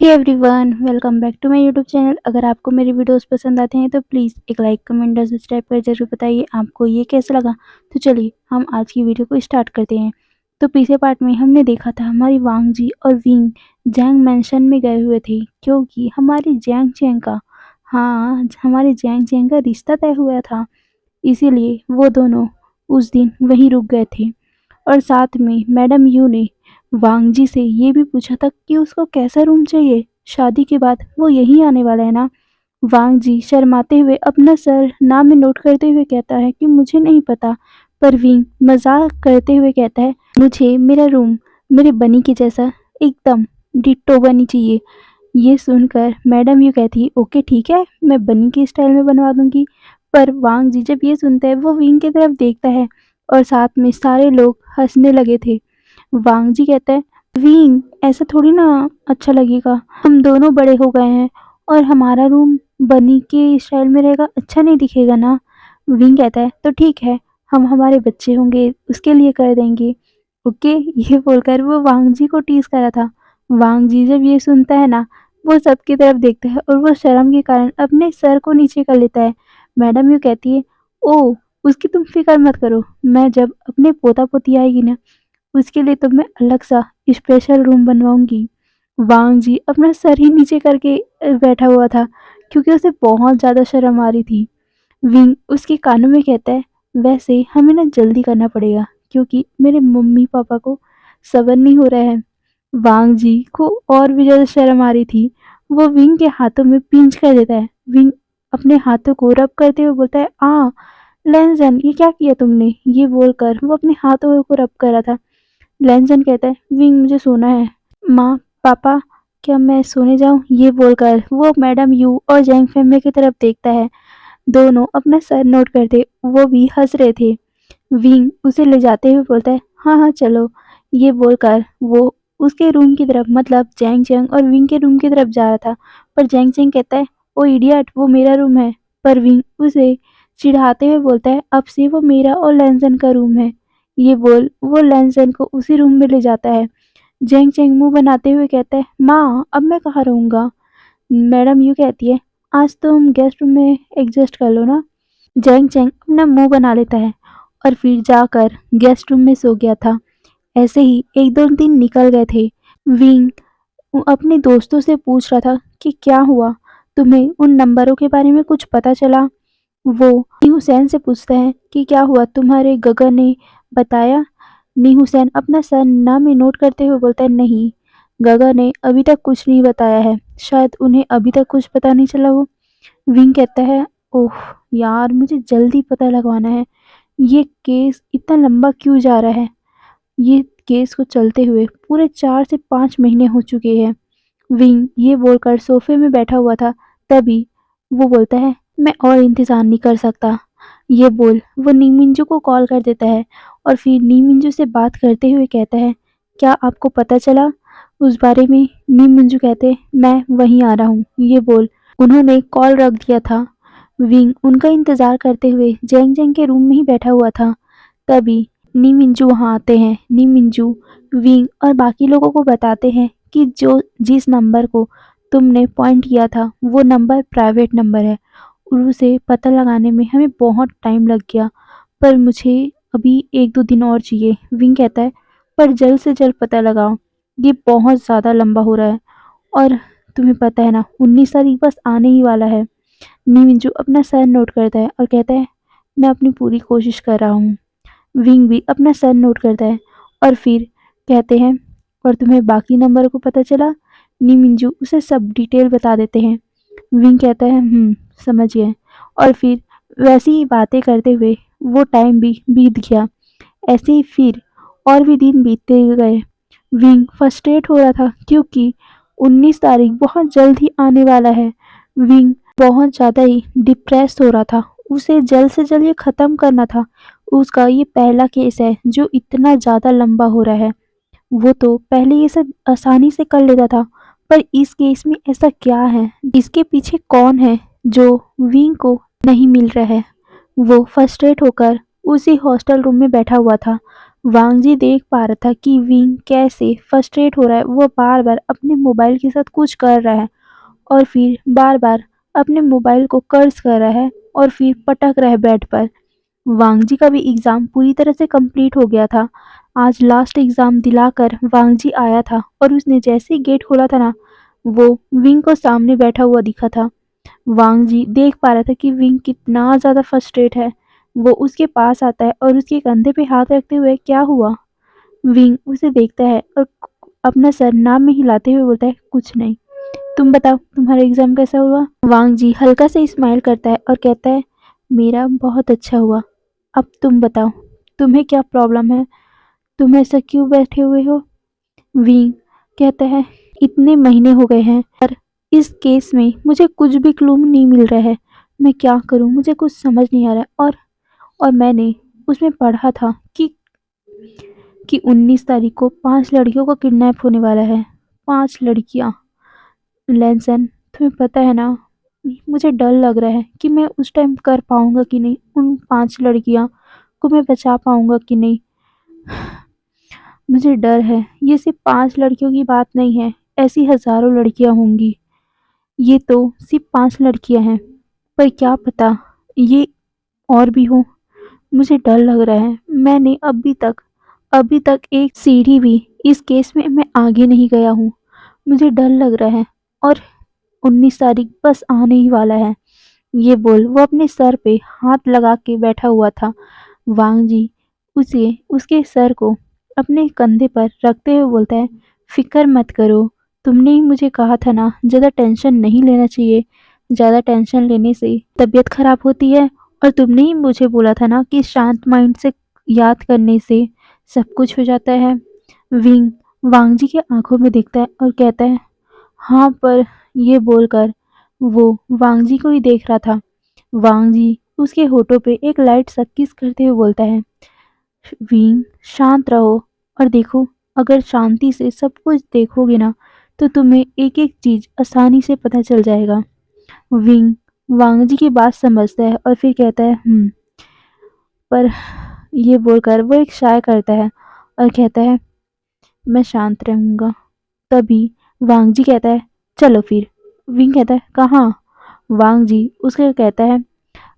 Hey everyone, welcome back to my YouTube channel. अगर आपको मेरी वीडियोस पसंद आते हैं तो प्लीज़ एक लाइक कमेंट और सब्सक्राइब कर जरूर बताइए आपको ये कैसा लगा। तो चलिए हम आज की वीडियो को स्टार्ट करते हैं। तो पिछले पार्ट में हमने देखा था हमारी वांग जी और विंग जैंग मैंशन में गए हुए थे क्योंकि हमारी जैंग चैंग का हमारे जैंग चैंग का रिश्ता तय हुआ था। इसीलिए वो दोनों उस दिन वहीं रुक गए थे। और साथ में मैडम यू ने वांग जी से ये भी पूछा था कि उसको कैसा रूम चाहिए। शादी के बाद वो यहीं आने वाला है ना। वांग जी शर्माते हुए अपना सर नाम में नोट करते हुए कहता है कि मुझे नहीं पता। पर विंग मजाक करते हुए कहता है मुझे मेरा रूम मेरे बनी के जैसा एकदम डिट्टो बनी चाहिए। ये सुनकर मैडम यू कहती है ओके ठीक है, मैं बनी के स्टाइल में बनवा दूंगी। पर वांग जी जब ये सुनता है वो विंग की तरफ देखता है और साथ में सारे लोग हंसने लगे थे। वांग जी कहता है विंग ऐसा थोड़ी ना अच्छा लगेगा, हम दोनों बड़े हो गए हैं और हमारा रूम बनी के स्टाइल में रहेगा, अच्छा नहीं दिखेगा ना। विंग कहता है तो ठीक है, हम हमारे बच्चे होंगे उसके लिए कर देंगे। ओके, ये बोलकर वो वांग जी को टीज कर रहा था। वांग जी जब ये सुनता है ना वो सबकी तरफ देखता है और वो शर्म के कारण अपने सर को नीचे कर लेता है। मैडम यू कहती है ओ उसकी तुम फिक्र मत करो, मैं जब अपने पोता पोती आएगी ना उसके लिए तो मैं अलग सा स्पेशल रूम बनवाऊंगी। वांग जी अपना सर ही नीचे करके बैठा हुआ था क्योंकि उसे बहुत ज़्यादा शर्म आ रही थी। विंग उसके कानों में कहता है वैसे हमें ना जल्दी करना पड़ेगा क्योंकि मेरे मम्मी पापा को सब्र नहीं हो रहा है। वांग जी को और भी ज़्यादा शर्म आ रही थी। वो विंग के हाथों में पिंच कर देता है। विंग अपने हाथों को रब करते हुए बोलता है लेंजन ये क्या किया तुमने। ये बोलकर वो अपने हाथों को रब कर रहा था। लेंजन कहता है विंग मुझे सोना है। माँ पापा क्या मैं सोने जाऊँ। ये बोलकर वो मैडम यू और जैंग फैमिली की तरफ देखता है। दोनों अपना सर नोट करते वो भी हंस रहे थे। विंग उसे ले जाते हुए बोलता है हाँ हाँ चलो। ये बोलकर वो उसके रूम की तरफ मतलब जैंग चैंग और विंग के रूम की तरफ जा रहा था। पर जैंग चैंग कहता है ओ इडियट वो मेरा रूम है। पर विंग उसे चिढ़ाते हुए बोलता है अब से वो मेरा और लैंसन का रूम है। ये बोल वो लैंसन को उसी रूम में ले जाता है। जैंग चैंग मुंह बनाते हुए कहता है माँ अब मैं कहाँ रहूँगा। मैडम यू कहती है आज तो हम गेस्ट रूम में एडजस्ट कर लो ना। जैंग चैंग अपना मुंह बना लेता है और फिर जाकर गेस्ट रूम में सो गया था। ऐसे ही एक दो दिन निकल गए थे। विंग अपने दोस्तों से पूछ रहा था कि क्या हुआ, तुम्हें उन नंबरों के बारे में कुछ पता चला। वो नी हुसैन से पूछता है कि क्या हुआ, तुम्हारे गगन ने बताया। नी हुसैन अपना सर नाम में नोट करते हुए बोलता है नहीं, गगन ने अभी तक कुछ नहीं बताया है, शायद उन्हें अभी तक कुछ पता नहीं चला हो। विंग कहता है ओह यार मुझे जल्दी पता लगवाना है, ये केस इतना लंबा क्यों जा रहा है। ये केस को चलते हुए पूरे 4 से 5 महीने हो चुके हैं। विंग ये बोलकर सोफे में बैठा हुआ था। तभी वो बोलता है मैं और इंतज़ार नहीं कर सकता। ये बोल वो नी मिंजू को कॉल कर देता है और फिर नी मिंजू से बात करते हुए कहता है क्या आपको पता चला उस बारे में। नी मिंजू कहते मैं वहीं आ रहा हूँ। ये बोल उन्होंने कॉल रख दिया था। विंग उनका इंतज़ार करते हुए जेंग जेंग के रूम में ही बैठा हुआ था। तभी नी मिंजू वहाँ आते हैं। नी मिंजू विंग और बाकी लोगों को बताते हैं कि जो जिस नंबर को तुमने पॉइंट किया था वो नंबर प्राइवेट नंबर है और उसे पता लगाने में हमें बहुत टाइम लग गया, पर मुझे अभी 1-2 दिन और चाहिए। विंग कहता है पर जल्द से जल्द पता लगाओ, ये बहुत ज़्यादा लंबा हो रहा है और तुम्हें पता है ना 19 तारीख बस आने ही वाला है। नी मिंजू अपना सर नोट करता है और कहता है मैं अपनी पूरी कोशिश कर रहा हूँ। विंग भी अपना सर नोट करता है और फिर कहते हैं और तुम्हें बाकी नंबर को पता चला। नी मिंजू उसे सब डिटेल बता देते हैं। विंग कहता है समझ गए। और फिर वैसी ही बातें करते हुए वो टाइम भी बीत गया। ऐसे ही फिर और भी दिन बीतते गए। विंग फ्रस्ट्रेट हो रहा था क्योंकि 19 तारीख बहुत जल्द ही आने वाला है। विंग बहुत ज़्यादा ही डिप्रेस हो रहा था, उसे जल्द से जल्द ये ख़त्म करना था। उसका ये पहला केस है जो इतना ज़्यादा लंबा हो रहा है। वो तो पहले ये सब आसानी से कर लेता था, पर इस केस में ऐसा क्या है, इसके पीछे कौन है जो विंग को नहीं मिल रहा है। वो फ्रस्ट्रेट होकर उसी हॉस्टल रूम में बैठा हुआ था। वांग जी देख पा रहा था कि विंग कैसे फ्रस्ट्रेट हो रहा है। वो बार-बार अपने मोबाइल के साथ कुछ कर रहा है और फिर बार-बार अपने मोबाइल को कर्स कर रहा है और फिर पटक रहा है बेड पर। वांग जी का भी एग्ज़ाम पूरी तरह से कंप्लीट हो गया था। आज लास्ट एग्ज़ाम दिलाकर वांग जी आया था और उसने जैसे ही गेट खोला था ना, वो विंग को सामने बैठा हुआ दिखा था। वांग जी देख पा रहा था कि विंग कितना ज़्यादा फ्रस्ट्रेट है। वो उसके पास आता है और उसके कंधे पे हाथ रखते हुए, क्या हुआ? विंग उसे देखता है और अपना सर नाक में हिलाते हुए बोलता है, कुछ नहीं। तुम बताओ, तुम्हारा एग्ज़ाम कैसा हुआ? वांग जी हल्का से स्माइल करता है और कहता है, मेरा बहुत अच्छा हुआ। अब तुम बताओ, तुम्हें क्या प्रॉब्लम है? तुम ऐसा क्यों बैठे हुए हो? विंग कहता है, इतने महीने हो गए हैं पर इस केस में मुझे कुछ भी क्लू नहीं मिल रहा है। मैं क्या करूं? मुझे कुछ समझ नहीं आ रहा है। और मैंने उसमें पढ़ा था कि 19 तारीख को 5 लड़कियों को किडनैप होने वाला है। 5 लड़कियां। लैनसन, तुम्हें पता है ना, मुझे डर लग रहा है कि मैं उस टाइम कर पाऊंगा कि नहीं। उन 5 लड़कियां को मैं बचा पाऊंगा कि नहीं। मुझे डर है। ये सिर्फ 5 लड़कियों की बात नहीं है, ऐसी हज़ारों लड़कियां होंगी। ये तो सिर्फ 5 लड़कियां हैं, पर क्या पता ये और भी हों। मुझे डर लग रहा है। मैंने अभी तक एक सीढ़ी भी इस केस में मैं आगे नहीं गया हूँ। मुझे डर लग रहा है और 19 तारीख बस आने ही वाला है। ये बोल वो अपने सर पे हाथ लगा के बैठा हुआ था। वांग जी उसे उसके सर को अपने कंधे पर रखते हुए बोलता है, फिक्र मत करो। तुमने ही मुझे कहा था ना, ज़्यादा टेंशन नहीं लेना चाहिए। ज़्यादा टेंशन लेने से तबीयत खराब होती है। और तुमने ही मुझे बोला था ना कि शांत माइंड से याद करने से सब कुछ हो जाता है। विंग वांग जी की आंखों में देखता है और कहता है, हाँ, पर ये बोलकर वो वांग जी को ही देख रहा था। वांग जी उसके होठों पे एक लाइट सा किस करते हुए बोलता है, विंग शांत रहो और देखो, अगर शांति से सब कुछ देखोगे ना तो तुम्हें एक एक चीज आसानी से पता चल जाएगा। विंग वांग जी की बात समझता है और फिर कहता है, पर ये बोलकर वो एक शाय करता है और कहता है, मैं शांत रहूंगा। तभी वांग जी कहता है, चलो फिर। विंग कहता है, कहाँ? वांग जी उसके कहता है,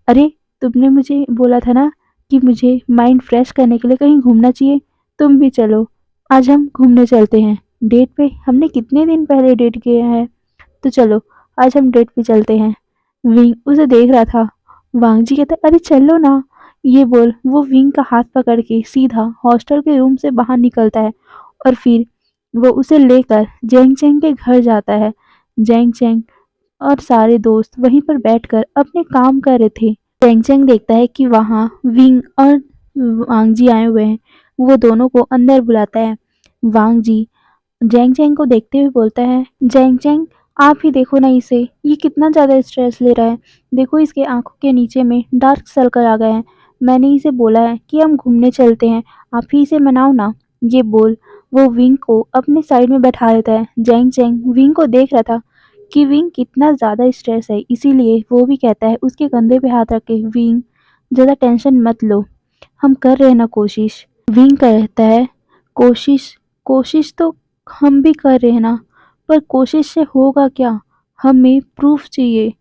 अरे, तुमने मुझे बोला था ना कि मुझे माइंड फ्रेश करने के लिए कहीं घूमना चाहिए। तुम भी चलो, आज हम घूमने चलते हैं। डेट पे हमने कितने दिन पहले डेट किया है, तो चलो आज हम डेट पे चलते हैं। विंग उसे देख रहा था। वांग जी कहता है, अरे चलो ना। ये बोल वो विंग का हाथ पकड़ के सीधा हॉस्टल के रूम से बाहर निकलता है और फिर वो उसे लेकर जेंग चेंग के घर जाता है। जेंग चेंग और सारे दोस्त वहीं पर बैठकर अपने काम कर रहे थे। जेंग चेंग देखता है कि वहाँ विंग और वांग जी आए हुए हैं। वो दोनों को अंदर बुलाता है। वांग जी जेंग चेंग को देखते हुए बोलता है, जेंग चेंग, आप ही देखो ना इसे, ये कितना ज़्यादा स्ट्रेस ले रहा है। देखो इसके आंखों के नीचे में डार्क सर्कल आ गए हैं। मैंने इसे बोला है कि हम घूमने चलते हैं, आप ही इसे मनाओ ना। ये बोल वो विंग को अपने साइड में बैठा लेता है। जेंग चेंग विंग को देख रहा था कि विंग कितना ज़्यादा स्ट्रेस है, इसीलिए वो भी कहता है उसके कंधे पे हाथ रख के, विंग ज़्यादा टेंशन मत लो, हम कर रहे हैं ना कोशिश। विंग कहता है, कोशिश कोशिश तो हम भी कर रहे हैं ना, पर कोशिश से होगा क्या? हमें प्रूफ चाहिए,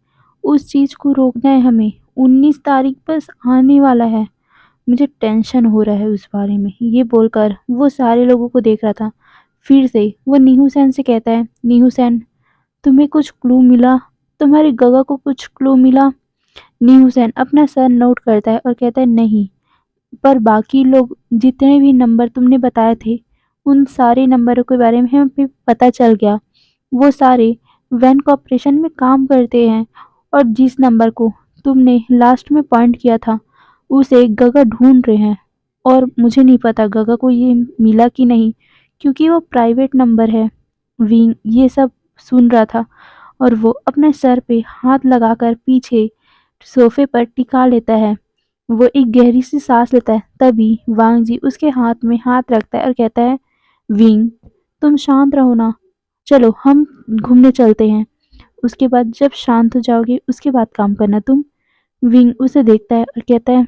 उस चीज़ को रोकना है हमें। 19 तारीख बस आने वाला है। मुझे टेंशन हो रहा है उस बारे में। ये बोलकर वो सारे लोगों को देख रहा था। फिर से वो नीहू सेन से कहता है, नीहू सेन, तुम्हें कुछ क्लू मिला? तुम्हारी गगा को कुछ क्लू मिला? नीहू सेन अपना सर नोट करता है और कहता है, नहीं, पर बाकी लोग जितने भी नंबर तुमने बताए थे, उन सारे नंबरों के बारे में हमें पता चल गया। वो सारे वैन कॉर्पोरेशन में काम करते हैं और जिस नंबर को तुमने लास्ट में पॉइंट किया था, उसे गगा ढूंढ रहे हैं। और मुझे नहीं पता गगा को ये मिला कि नहीं, क्योंकि वो प्राइवेट नंबर है। विंग ये सब सुन रहा था और वो अपने सर पे हाथ लगाकर पीछे सोफे पर टिका लेता है। वो एक गहरी सी सांस लेता है। तभी वांग जी उसके हाथ में हाथ रखता है और कहता है, विंग, तुम शांत रहो ना, चलो हम घूमने चलते हैं। उसके बाद जब शांत हो जाओगे उसके बाद काम करना तुम। विंग उसे देखता है और कहता है,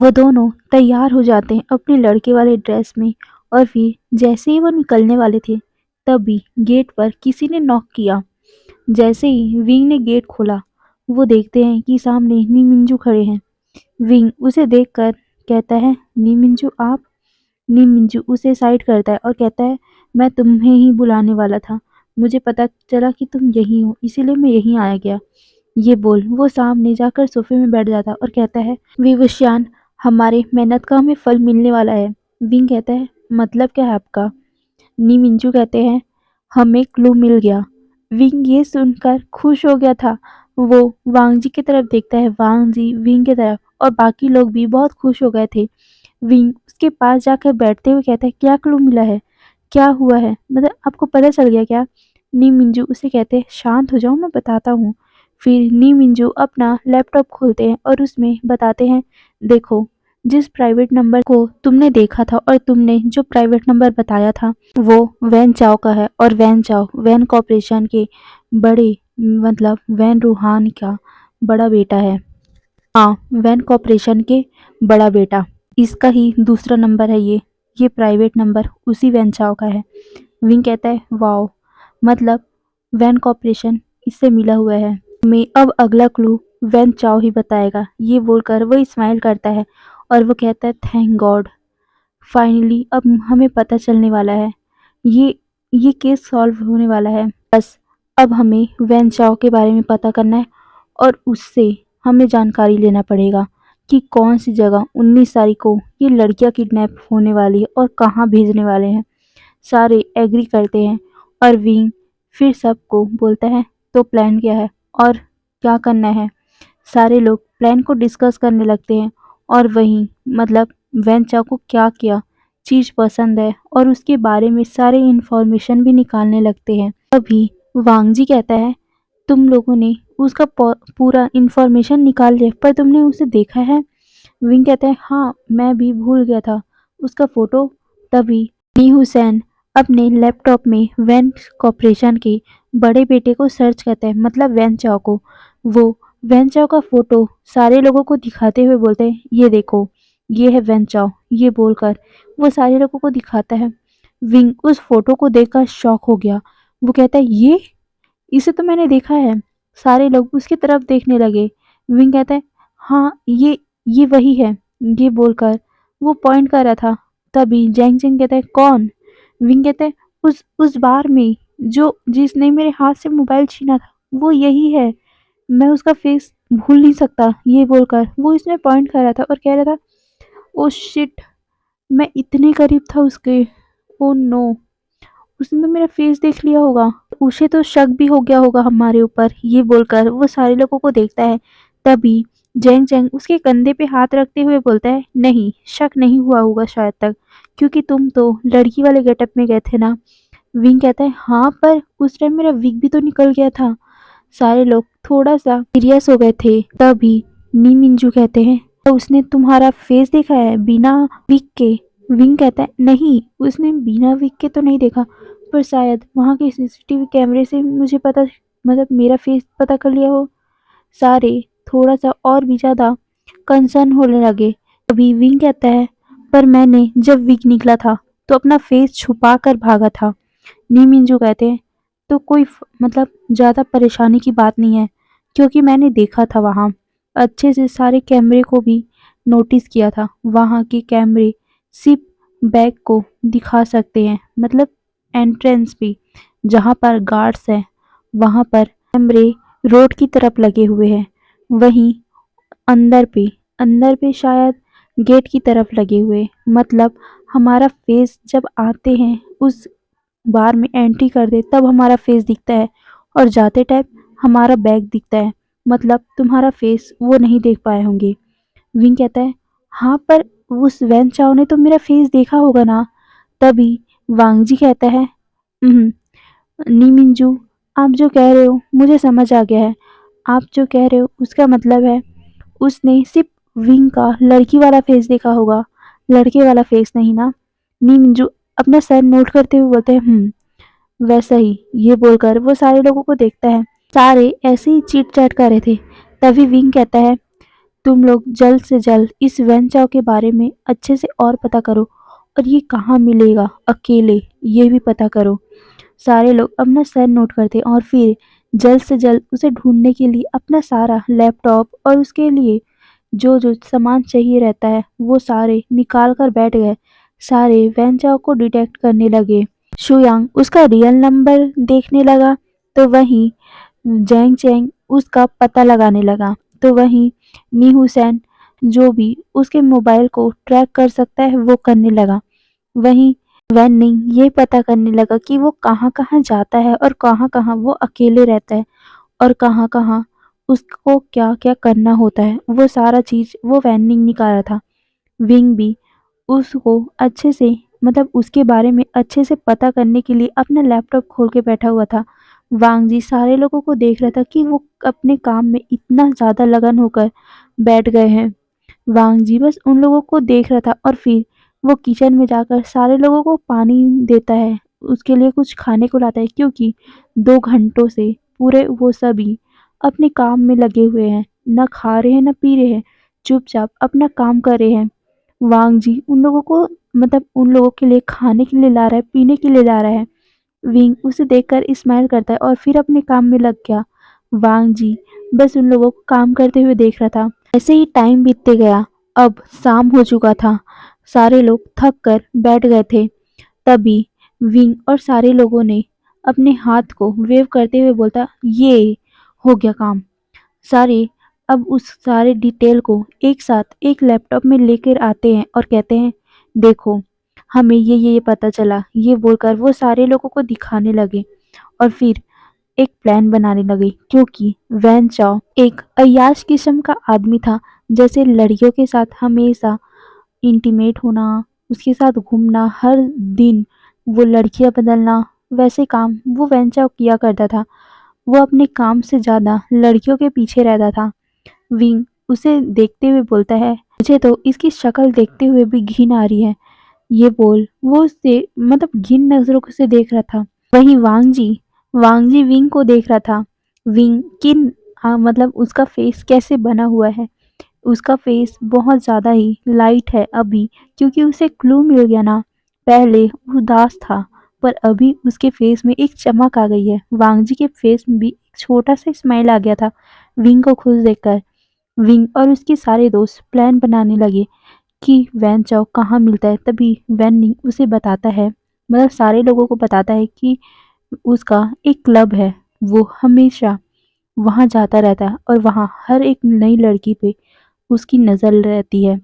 वो दोनों तैयार हो जाते हैं अपने लड़के वाले ड्रेस में और फिर जैसे ही वो निकलने वाले थे तभी गेट पर किसी ने नॉक किया। जैसे ही विंग ने गेट खोला वो देखते हैं कि सामने नीमिंजू खड़े हैं। विंग उसे देखकर कहता है, नीमिंजू आप? नीमिंजू उसे साइड करता है और कहता है, मैं तुम्हें ही बुलाने वाला था। मुझे पता चला कि तुम यहीं हो, इसीलिए मैं यहीं आया गया। ये बोल वो सामने जाकर सोफे में बैठ जाता है और कहता है, विवस्वान, हमारे मेहनत का हमें फल मिलने वाला है। विंग कहता है, मतलब क्या है आपका? नी मिंजू कहते हैं, हमें क्लू मिल गया। विंग ये सुनकर खुश हो गया था। वो वांग जी की तरफ देखता है, वांग जी विंग की तरफ, और बाकी लोग भी बहुत खुश हो गए थे। विंग उसके पास जाकर बैठते हुए कहता है, क्या क्लू मिला है? क्या हुआ है? मतलब आपको पता चल गया क्या? नी मिंजू उसे कहते हैं, शांत हो जाओ, मैं बताता हूँ। फिर नी मिंजू अपना लैपटॉप खोलते हैं और उसमें बताते हैं, देखो, जिस प्राइवेट नंबर को तुमने देखा था और तुमने जो प्राइवेट नंबर बताया था वो वैन चाओ का है, और वैन चाओ वैन कॉर्पोरेशन के बड़े, मतलब वैन रूहान का बड़ा बेटा है। हाँ, वैन कॉर्पोरेशन के बड़ा बेटा। इसका ही दूसरा नंबर है ये प्राइवेट नंबर उसी वैन चाओ का है। विंग कहता है, वाओ, मतलब वैन कॉर्पोरेशन इससे मिला हुआ है। मैं अब अगला क्लू वैन चाओ ही बताएगा। ये बोलकर वो स्माइल करता है और वो कहता है, थैंक गॉड, फाइनली अब हमें पता चलने वाला है। ये ये केस सॉल्व होने वाला है। बस अब हमें वैन चाओ के बारे में पता करना है और उससे हमें जानकारी लेना पड़ेगा कि कौन सी जगह 19 तारीख को ये लड़कियां किडनैप होने वाली है और कहाँ भेजने वाले हैं। सारे एग्री करते हैं और विंग फिर सबको बोलता है, तो प्लान क्या है और क्या करना है? सारे लोग प्लान को डिस्कस करने लगते हैं और वहीं, मतलब वैन चाओ को क्या क्या चीज़ पसंद है और उसके बारे में सारे इन्फॉर्मेशन भी निकालने लगते हैं। तभी वांग जी कहता है, तुम लोगों ने उसका पूरा इन्फॉर्मेशन निकाल लिया, पर तुमने उसे देखा है? विंग कहता है, हाँ, मैं भी भूल गया था उसका फोटो। तभी नी हुसैन अपने लैपटॉप में वैन कॉर्पोरेशन के बड़े बेटे को सर्च करता है, मतलब वैन चाओ को। वो वैन चाओ का फोटो सारे लोगों को दिखाते हुए बोलते हैं, ये देखो, ये है वैन चाओ। ये बोलकर वो सारे लोगों को दिखाता है। विंग उस फोटो को देखकर शॉक हो गया। वो कहता है, ये, इसे तो मैंने देखा है। सारे लोग उसकी तरफ देखने लगे। विंग कहता है, हाँ, ये वही है। ये बोलकर वो पॉइंट कर रहा था। तभी जैंग जैंग कहता है, कौन? विंग कहता है, उस बार में जो जिसने मेरे हाथ से मोबाइल छीना था, वो यही है। मैं उसका फेस भूल नहीं सकता। ये बोलकर वो इसमें पॉइंट कर रहा था और कह रहा था, ओ शिट, मैं इतने करीब था उसके। ओ नो, उसने तो मेरा फेस देख लिया होगा। उसे तो शक भी हो गया होगा हमारे ऊपर। ये बोलकर वो सारे लोगों को देखता है। तभी जैंग जैंग उसके कंधे पे हाथ रखते हुए बोलता है, नहीं, शक नहीं हुआ होगा शायद तक, क्योंकि तुम तो लड़की वाले गेटअप में गए थे ना। विंग कहता है, हाँ, पर उस टाइम मेरा विग भी तो निकल गया था। सारे लोग थोड़ा सा सीरियस हो गए थे। तभी नी मिंजू कहते हैं, तो उसने तुम्हारा फेस देखा है बिना विग के? विंग कहता है, नहीं, उसने बिना विग के तो नहीं देखा, पर शायद वहाँ के सीसीटीवी कैमरे से मुझे पता, मतलब मेरा फेस पता कर लिया हो। सारे थोड़ा सा और भी ज़्यादा कंसर्न होने लगे। तभी विंग कहता है, पर मैंने जब विग निकला था तो अपना फेस छुपा कर भागा था। नी मिंजू कहते हैं, तो कोई मतलब ज़्यादा परेशानी की बात नहीं है, क्योंकि मैंने देखा था वहाँ अच्छे से सारे कैमरे को भी नोटिस किया था। वहाँ के कैमरे सिर्फ बैग को दिखा सकते हैं, मतलब एंट्रेंस भी जहाँ पर गार्ड्स हैं वहाँ पर कैमरे रोड की तरफ लगे हुए हैं। वहीं अंदर पे शायद गेट की तरफ लगे हुए, मतलब हमारा फेस जब आते हैं उस बार में एंट्री कर दे तब हमारा फेस दिखता है और जाते टाइम हमारा बैग दिखता है, मतलब तुम्हारा फेस वो नहीं देख पाए होंगे। विंग कहता है, हाँ, पर उस वैन चाओ ने तो मेरा फेस देखा होगा ना। तभी वांग जी कहता है, नी मिंजू, आप जो कह रहे हो मुझे समझ आ गया है। आप जो कह रहे हो उसका मतलब है उसने सिर्फ विंग का लड़की वाला फेस देखा होगा, लड़के वाला फेस नहीं ना। नी मिंजू अपना सर नोट करते हुए बोलते हैं, वैसा ही। ये बोलकर वो सारे लोगों को देखता है। सारे ऐसे ही चीट चैट कर रहे थे। तभी विंग कहता है, तुम लोग जल्द से जल्द इस वैन चाओ के बारे में अच्छे से और पता करो और ये कहाँ मिलेगा अकेले, ये भी पता करो। सारे लोग अपना सर नोट करते और फिर जल्द से जल्द उसे ढूंढने के लिए अपना सारा लैपटॉप और उसके लिए जो जो सामान चाहिए रहता है वो सारे निकाल कर बैठ गए। सारे वैन चाओ को डिटेक्ट करने लगे। शुयांग उसका रियल नंबर देखने लगा, तो वहीं जैंग चैंग उसका पता लगाने लगा, तो वहीं नी हुसैन जो भी उसके मोबाइल को ट्रैक कर सकता है वो करने लगा। वहीं वैन निंग ये पता करने लगा कि वो कहाँ कहाँ जाता है और कहाँ कहाँ वो अकेले रहता है और कहाँ कहाँ उसको क्या क्या करना होता है, वो सारा चीज़ वो वैन निंग निकाल रहा था। विंग भी उसको अच्छे से मतलब उसके बारे में अच्छे से पता करने के लिए अपना लैपटॉप खोल के बैठा हुआ था। वांग जी सारे लोगों को देख रहा था कि वो अपने काम में इतना ज़्यादा लगन होकर बैठ गए हैं। वांग जी बस उन लोगों को देख रहा था और फिर वो किचन में जाकर सारे लोगों को पानी देता है, उसके लिए कुछ खाने को लाता है, क्योंकि 2 घंटों से पूरे वो सभी अपने काम में लगे हुए हैं, न खा रहे हैं न पी रहे हैं, चुपचाप अपना काम कर रहे हैं। वांग जी उन लोगों को मतलब उन लोगों के लिए खाने के लिए ला रहा है, पीने के लिए ला रहा है। विंग उसे देखकर स्माइल करता है और फिर अपने काम में लग गया। वांग जी बस उन लोगों को काम करते हुए देख रहा था। ऐसे ही टाइम बीतते गया। अब शाम हो चुका था। सारे लोग थक कर बैठ गए थे। तभी विंग और सारे लोगों ने अपने हाथ को वेव करते हुए बोलता, ये हो गया काम। सारे अब उस सारे डिटेल को एक साथ एक लैपटॉप में लेकर आते हैं और कहते हैं, देखो हमें ये पता चला। ये बोलकर वो सारे लोगों को दिखाने लगे और फिर एक प्लान बनाने लगे, क्योंकि वैन चाओ एक अय्याश किस्म का आदमी था। जैसे लड़कियों के साथ हमेशा इंटीमेट होना, उसके साथ घूमना, हर दिन वो लड़कियां बदलना, वैसे काम वो वैन चाओ किया करता था। वो अपने काम से ज़्यादा लड़कियों के पीछे रहता था। विंग उसे देखते हुए बोलता है, मुझे तो इसकी शक्ल देखते हुए भी घिन आ रही है। ये बोल वो उससे मतलब घिन नज़रों से देख रहा था। वहीं वांग जी विंग को देख रहा था। विंग किन मतलब उसका फेस कैसे बना हुआ है। उसका फेस बहुत ज़्यादा ही लाइट है अभी, क्योंकि उसे क्लू मिल गया ना। पहले उदास था पर अभी उसके फेस में एक चमक आ गई है। वांग जी के फेस में भी एक छोटा सा स्माइल आ गया था विंग को खुश देखकर। विंग और उसके सारे दोस्त प्लान बनाने लगे कि वैन चाओ कहाँ मिलता है। तभी वैन निंग उसे बताता है, मतलब सारे लोगों को बताता है कि उसका एक क्लब है, वो हमेशा वहाँ जाता रहता है और वहाँ हर एक नई लड़की पे उसकी नज़र रहती है।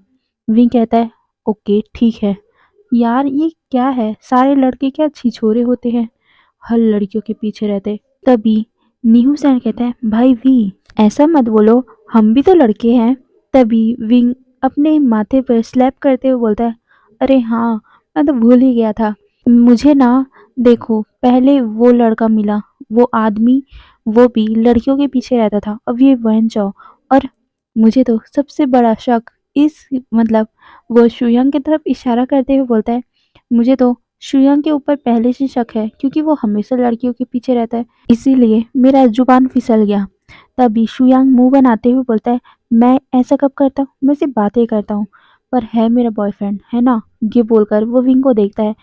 विंग कहता है, ओके ठीक है। यार ये क्या है, सारे लड़के क्या छिछोरे होते हैं, हर लड़कियों के पीछे रहते। तभी नीहू सैन कहता है, भाई वी ऐसा मत बोलो, हम भी तो लड़के हैं। तभी विंग अपने माथे पर स्लैप करते हुए बोलता है, अरे हाँ मैं तो भूल ही गया था। मुझे ना देखो पहले वो लड़का मिला, वो आदमी, वो भी लड़कियों के पीछे रहता था, अब ये वैन चाओ। और मुझे तो सबसे बड़ा शक इस मतलब वो शुयंग की तरफ इशारा करते हुए बोलता है, मुझे तो शुयंग के ऊपर पहले से शक है, क्योंकि वो हमेशा लड़कियों के पीछे रहता है, इसीलिए मेरा जुबान फिसल गया। तभी शुयांग मुंह बनाते हुए बोलता है, मैं ऐसा कब करता हूँ, मैं सिर्फ बातें करता हूँ, पर है मेरा बॉयफ्रेंड है ना। ये बोलकर वो विंग को देखता है।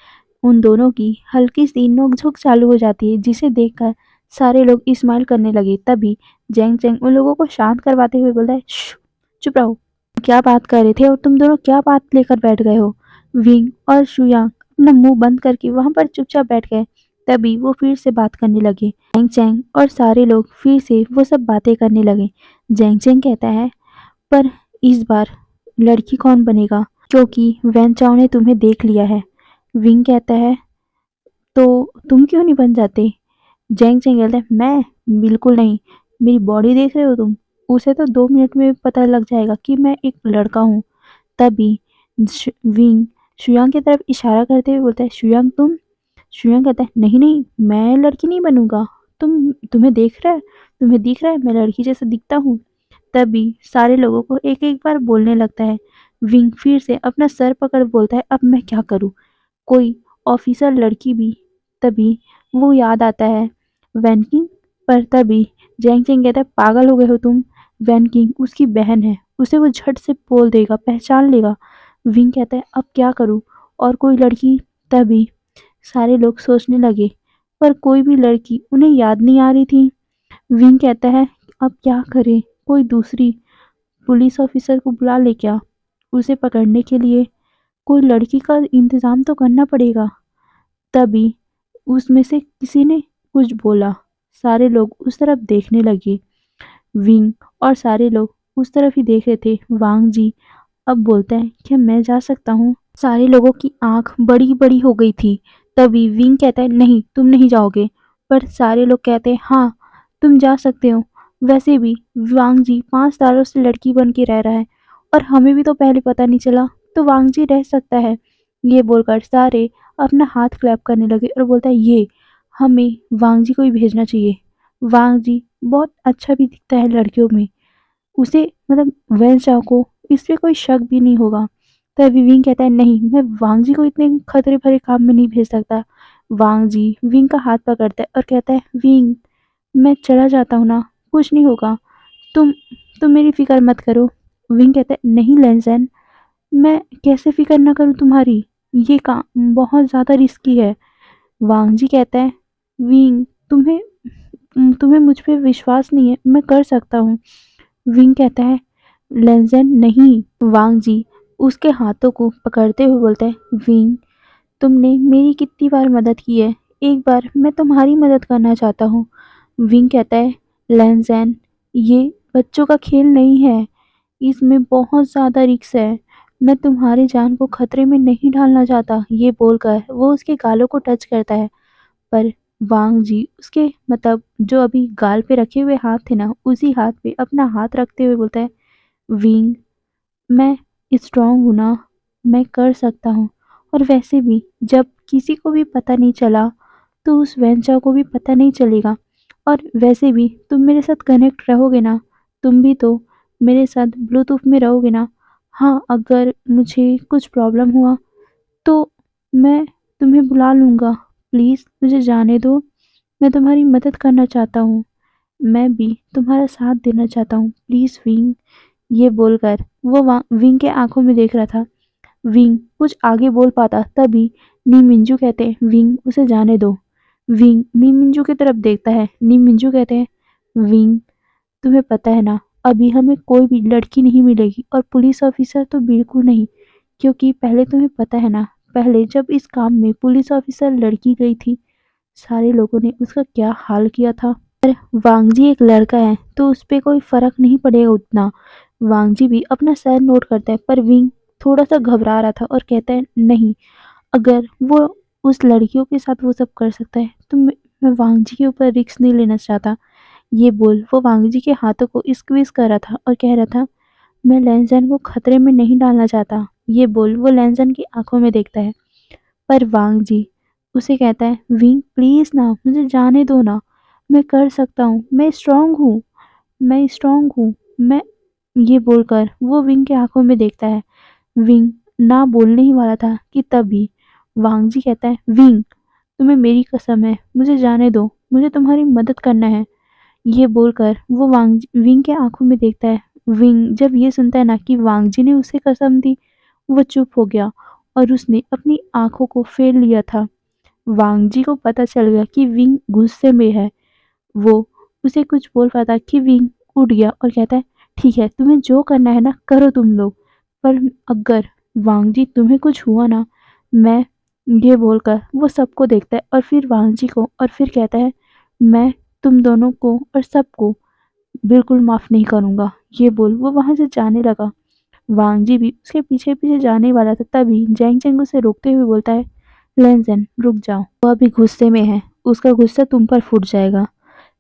उन दोनों की हल्की सी नोकझोंक चालू हो जाती है, जिसे देखकर सारे लोग स्माइल करने लगे। तभी जैंग चैंग उन लोगों को शांत करवाते हुए बोलता है, "श्श, चुप रहो, क्या बात कर रहे थे और तुम दोनों क्या बात लेकर बैठ गए हो। विंग और शुयांग अपना मुंह बंद करके वहां पर चुपचाप बैठ गए। तभी वो फिर से बात करने लगे। जैंग चैंग और सारे लोग फिर से वो सब बातें करने लगे। जैंग चैंग कहता है, पर इस बार लड़की कौन बनेगा, क्योंकि वैन चाओ ने तुम्हें देख लिया है। विंग कहता है, तो तुम क्यों नहीं बन जाते। जैंग चैंग कहता है, मैं बिल्कुल नहीं। मेरी बॉडी देख रहे हो तुम, उसे तो 2 मिनट में पता लग जाएगा कि मैं एक लड़का हूँ। तभी विंग शुयांग की तरफ इशारा करते हुए बोलता है, शुयांग तुम। शुयांग कहता है, नहीं नहीं मैं लड़की नहीं बनूंगा। तुम्हें देख रहा है, तुम्हें दिख रहा है मैं लड़की जैसा दिखता हूँ। तभी सारे लोगों को एक एक बार बोलने लगता है। विंग फिर से अपना सर पकड़ बोलता है, अब मैं क्या करूँ, कोई ऑफिसर लड़की भी। तभी वो याद आता है वैन किंग। पर तभी जैंग चेंग कहता है, पागल हो गए हो तुम, वैन किंग उसकी बहन है, उसे वो झट से बोल देगा, पहचान लेगा। विंग कहता है अब क्या करूं, और कोई लड़की? तभी सारे लोग सोचने लगे, पर कोई भी लड़की उन्हें याद नहीं आ रही थी। विंग कहता है अब क्या करें, कोई दूसरी पुलिस ऑफिसर को बुला ले क्या, उसे पकड़ने के लिए कोई लड़की का इंतजाम तो करना पड़ेगा। तभी उसमें से किसी ने कुछ बोला। सारे लोग उस तरफ देखने लगे। विंग और सारे लोग उस तरफ ही देख रहे थे। वांग जी अब बोलता है क्या मैं जा सकता हूँ? सारे लोगों की आंख बड़ी बड़ी हो गई थी। तभी विंग कहता है नहीं, तुम नहीं जाओगे। पर सारे लोग कहते हैं हाँ, तुम जा सकते हो। वैसे भी वांग जी 5 सालों से लड़की बन के रह रहा है, और हमें भी तो पहले पता नहीं चला, तो वांग जी रह सकता है। ये बोलकर सारे अपना हाथ क्लैप करने लगे और बोलता है ये हमें वांग जी को ही भेजना चाहिए। वांग जी बहुत अच्छा भी दिखता है लड़कियों में, उसे मतलब वेल चाव को इस पे कोई शक भी नहीं होगा। तभी विंग कहता है नहीं, मैं वांग जी को इतने खतरे भरे काम में नहीं भेज सकता। वांग जी विंग का हाथ पकड़ता है और कहता है विंग, मैं चला जाता हूँ ना, कुछ नहीं होगा, तुम तुम मेरी फिक्र मत करो। विंग कहता है नहीं लैंसन, मैं कैसे फिक्र ना करूँ तुम्हारी, ये काम बहुत ज़्यादा रिस्की है। वांग जी कहता है विंग, तुम्हें तुम्हें मुझ पे विश्वास नहीं है, मैं कर सकता हूँ। विंग कहता है लेंजन नहीं। वांग जी उसके हाथों को पकड़ते हुए बोलता है विंग, तुमने मेरी कितनी बार मदद की है, एक बार मैं तुम्हारी मदद करना चाहता हूँ। विंग कहता है लेंजन, ये बच्चों का खेल नहीं है, इसमें बहुत ज़्यादा रिस्क है, मैं तुम्हारी जान को खतरे में नहीं डालना चाहता। ये बोलकर वो उसके गालों को टच करता है। पर वांग जी उसके मतलब जो अभी गाल पे रखे हुए हाथ थे ना, उसी हाथ पे अपना हाथ रखते हुए बोलता है विंग, मैं स्ट्रांग हूँ ना, मैं कर सकता हूँ। और वैसे भी जब किसी को भी पता नहीं चला, तो उस वेंचा को भी पता नहीं चलेगा। और वैसे भी तुम मेरे साथ कनेक्ट रहोगे ना, तुम भी तो मेरे साथ ब्लूटूथ में रहोगे ना। हाँ, अगर मुझे कुछ प्रॉब्लम हुआ तो मैं तुम्हें बुला लूँगा। प्लीज़ मुझे जाने दो, मैं तुम्हारी मदद करना चाहता हूँ, मैं भी तुम्हारा साथ देना चाहता हूँ, प्लीज़ विंग। ये बोलकर वो विंग के आंखों में देख रहा था। विंग कुछ आगे बोल पाता, तभी नी मिंजू कहते हैं विंग उसे जाने दो। विंग नी मिंजू की तरफ देखता है। नी मिंजू कहते हैं विंग, तुम्हें पता है ना, अभी हमें कोई भी लड़की नहीं मिलेगी, और पुलिस ऑफिसर तो बिल्कुल नहीं, क्योंकि पहले तुम्हें पता है ना, पहले जब इस काम में पुलिस ऑफिसर लड़की गई थी, सारे लोगों ने उसका क्या हाल किया था। पर वांगजी एक लड़का है, तो उस पे कोई फर्क नहीं पड़ेगा उतना। वांगजी भी अपना सर नोट करता है, पर विंग थोड़ा सा घबरा रहा था और कहता है नहीं, अगर वो उस लड़कियों के साथ वो सब कर सकता है, तो मैं वांगजी के ऊपर रिस्क नहीं लेना चाहता। ये बोल वो वांगजी के हाथों को स्क्वीज कर रहा था और कह रहा था मैं लैंजन को खतरे में नहीं डालना चाहता। ये बोल वो लैंजन की आंखों में देखता है, पर वांग जी उसे कहता है विंग प्लीज ना, मुझे जाने दो ना, मैं कर सकता हूँ, मैं स्ट्रांग हूँ, मैं स्ट्रांग हूँ, मैं। ये बोलकर वो विंग के आंखों में देखता है। विंग ना बोलने ही वाला था कि तभी वांग जी कहता है विंग, तुम्हें मेरी कसम है, मुझे जाने दो, मुझे तुम्हारी मदद करना है। ये बोलकर वो विंग के आंखों में देखता है। विंग जब ये सुनता है ना कि वांग जी ने उसे कसम दी, वो चुप हो गया और उसने अपनी आंखों को फेर लिया था। वांग जी को पता चल गया कि विंग गुस्से में है। वो उसे कुछ बोल पाता कि विंग उठ गया और कहता है ठीक है, तुम्हें जो करना है ना करो तुम लोग, पर अगर वांग जी तुम्हें कुछ हुआ ना, मैं। ये बोलकर वो सबको देखता है और फिर वांग जी को, और फिर कहता है मैं तुम दोनों को और सबको बिल्कुल माफ नहीं करूंगा। ये बोल वो वहां से जाने लगा। वांग जी भी उसके पीछे पीछे जाने वाला था, तभी जैंग चेंग उसे रोकते हुए बोलता है लेंजन रुक जाओ, वो अभी गुस्से में है, उसका गुस्सा तुम पर फूट जाएगा।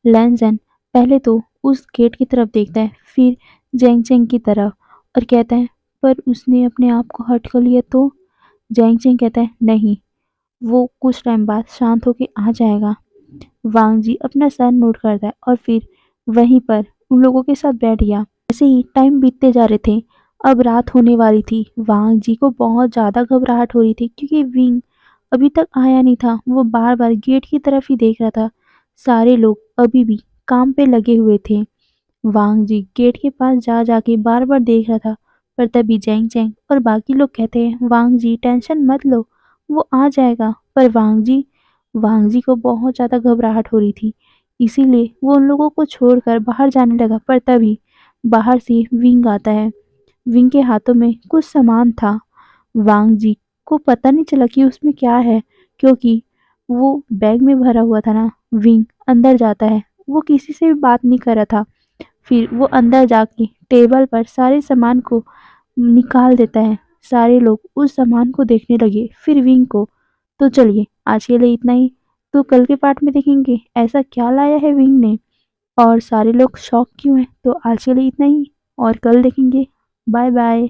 लैनज़ेन पहले तो उस गेट की तरफ देखता है, फिर जैंग चेंग की तरफ, और कहता है पर उसने अपने आप को हर्ट कर लिया तो। जैंग चेंग कहता है नहीं, वो कुछ टाइम बाद शांत होके आ जाएगा। वांग जी अपना सर नोट करता है और फिर वहीं पर उन लोगों के साथ बैठ गया। ऐसे ही टाइम बीतते जा रहे थे। अब रात होने वाली थी। वांग जी को बहुत ज़्यादा घबराहट हो रही थी, क्योंकि विंग अभी तक आया नहीं था। वो बार बार गेट की तरफ ही देख रहा था। सारे लोग अभी भी काम पे लगे हुए थे। वांग जी गेट के पास जा जाके बार बार देख रहा था, पर तभी जैंग जैंग और बाकी लोग कहते हैं वांग जी टेंशन मत लो, वो आ जाएगा। पर वांग जी को बहुत ज्यादा घबराहट हो रही थी, इसीलिए वो उन लोगों को छोड़कर बाहर जाने लगा। पर तभी बाहर से विंग आता है। विंग के हाथों में कुछ सामान था। वांग जी को पता नहीं चला कि उसमें क्या है, क्योंकि वो बैग में भरा हुआ था ना। विंग अंदर जाता है, वो किसी से भी बात नहीं कर रहा था। फिर वो अंदर जाके टेबल पर सारे सामान को निकाल देता है। सारे लोग उस सामान को देखने लगे, फिर विंग को। तो चलिए आज के लिए इतना ही। तो कल के पार्ट में देखेंगे ऐसा क्या लाया है विंग ने, और सारे लोग शॉक क्यों हैं। तो आज के लिए इतना ही, और कल देखेंगे। Bye bye.